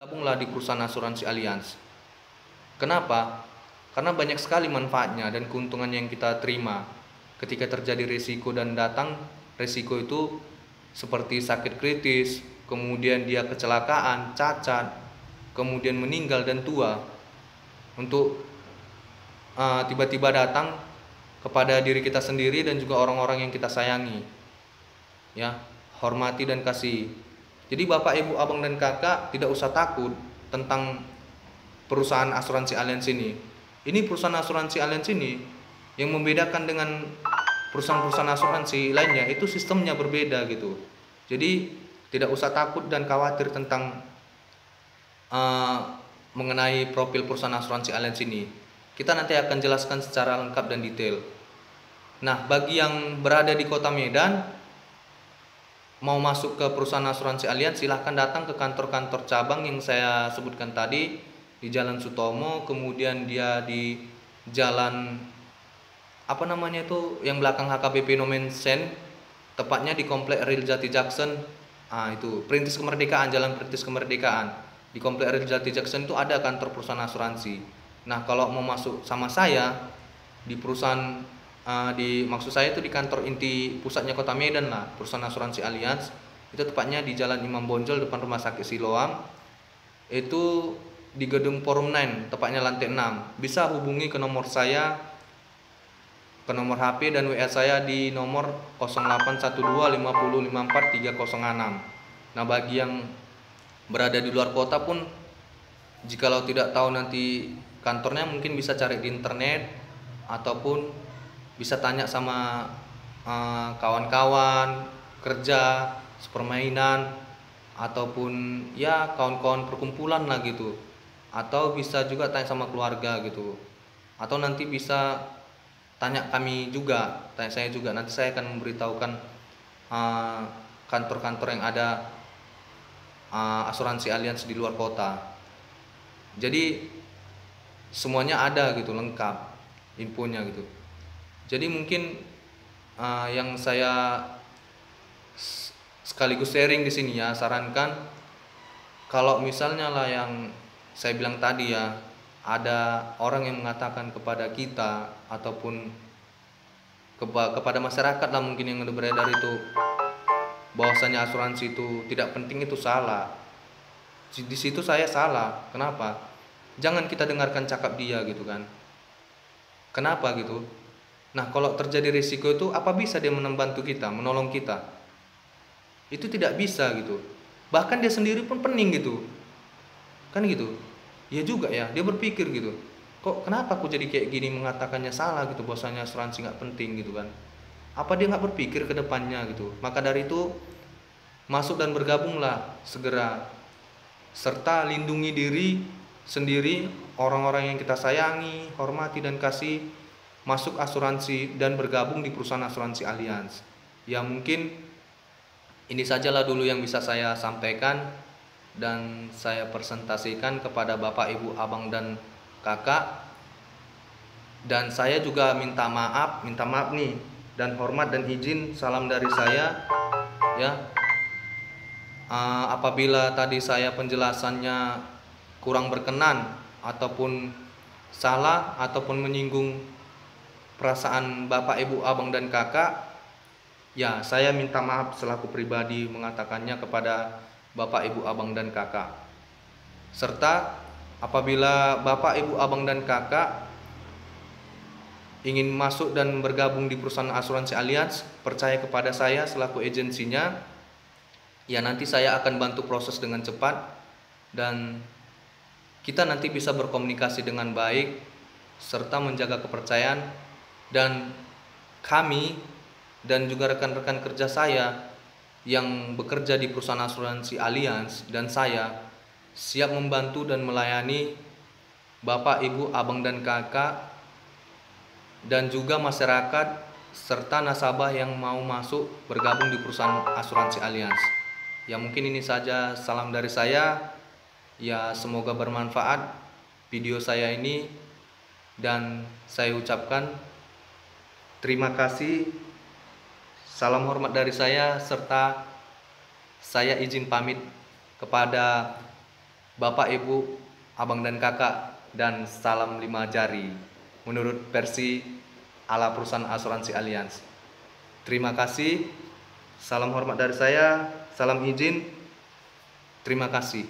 Gabunglah di perusahaan asuransi Allianz. Kenapa? Karena banyak sekali manfaatnya dan keuntungan yang kita terima ketika terjadi risiko dan datang risiko itu seperti sakit kritis, kemudian dia kecelakaan, cacat, kemudian meninggal dan tua. Untuk tiba-tiba datang kepada diri kita sendiri dan juga orang-orang yang kita sayangi. Ya, hormati dan kasih. Jadi Bapak, Ibu, Abang dan Kakak tidak usah takut tentang perusahaan asuransi Allianz ini. Ini perusahaan asuransi Allianz ini yang membedakan dengan perusahaan-perusahaan asuransi lainnya itu sistemnya berbeda gitu. Jadi tidak usah takut dan khawatir tentang mengenai profil perusahaan asuransi Allianz ini. Kita nanti akan jelaskan secara lengkap dan detail. Nah, bagi yang berada di Kota Medan mau masuk ke perusahaan asuransi Allianz, silahkan datang ke kantor-kantor cabang yang saya sebutkan tadi di Jalan Sutomo, kemudian dia di Jalan apa namanya itu yang belakang HKBP Nomen Sen, tepatnya di Komplek Real Jati Jackson. Itu Perintis Kemerdekaan, Jalan Perintis Kemerdekaan. Di Komplek Real Jati Jackson itu ada kantor perusahaan asuransi. Nah, kalau mau masuk sama saya di perusahaan maksud saya itu di kantor inti pusatnya Kota Medan lah, perusahaan asuransi Allianz. Itu tepatnya di Jalan Imam Bonjol depan Rumah Sakit Siloam. Itu di Gedung Forum 9, tepatnya lantai 6. Bisa hubungi ke nomor saya, ke nomor HP dan WA saya di nomor 081250543006. Nah, bagi yang berada di luar kota pun, jikalau tidak tahu nanti kantornya, mungkin bisa cari di internet ataupun bisa tanya sama kawan-kawan kerja, sepermainan, ataupun ya kawan-kawan perkumpulan lah gitu. Atau bisa juga tanya sama keluarga gitu. Atau nanti bisa tanya kami juga, tanya saya juga. Nanti saya akan memberitahukan kantor-kantor yang ada asuransi Allianz di luar kota. Jadi semuanya ada gitu, lengkap infonya gitu. Jadi mungkin yang saya sekaligus sharing di sini ya, sarankan kalau misalnya lah yang saya bilang tadi ya, ada orang yang mengatakan kepada kita ataupun kepada masyarakat lah mungkin yang udah beredar itu bahwasanya asuransi itu tidak penting, itu salah. Di situ saya salah. Kenapa? Jangan kita dengarkan cakap dia gitu kan. Kenapa gitu? Nah, kalau terjadi risiko itu apa bisa dia membantu kita, menolong kita? Itu tidak bisa gitu. Bahkan dia sendiri pun pening gitu. Kan gitu. Ya juga ya, dia berpikir gitu. Kok kenapa aku jadi kayak gini mengatakannya salah gitu, bahwasanya asuransi nggak penting gitu kan? Apa dia nggak berpikir ke depannya gitu? Maka dari itu masuk dan bergabunglah segera, serta lindungi diri sendiri, orang-orang yang kita sayangi, hormati dan kasih. Masuk asuransi dan bergabung di perusahaan asuransi Allianz. Ya mungkin ini sajalah dulu yang bisa saya sampaikan dan saya presentasikan kepada Bapak, Ibu, Abang dan Kakak. Dan saya juga minta maaf nih, dan hormat dan izin, salam dari saya ya. Apabila tadi saya penjelasannya kurang berkenan ataupun salah ataupun menyinggung perasaan Bapak, Ibu, Abang dan Kakak, ya saya minta maaf selaku pribadi mengatakannya kepada Bapak, Ibu, Abang dan Kakak. Serta apabila Bapak, Ibu, Abang dan Kakak ingin masuk dan bergabung di perusahaan asuransi Allianz, percaya kepada saya selaku agensinya. Ya nanti saya akan bantu proses dengan cepat dan kita nanti bisa berkomunikasi dengan baik serta menjaga kepercayaan. Dan kami dan juga rekan-rekan kerja saya yang bekerja di perusahaan asuransi Allianz dan saya siap membantu dan melayani Bapak, Ibu, Abang dan Kakak dan juga masyarakat serta nasabah yang mau masuk bergabung di perusahaan asuransi Allianz. Ya mungkin ini saja, salam dari saya. Ya semoga bermanfaat video saya ini dan saya ucapkan terima kasih, salam hormat dari saya, serta saya izin pamit kepada Bapak, Ibu, Abang dan Kakak, dan salam 5 jari menurut versi ala perusahaan asuransi Allianz. Terima kasih. Salam hormat dari saya. Salam izin. Terima kasih.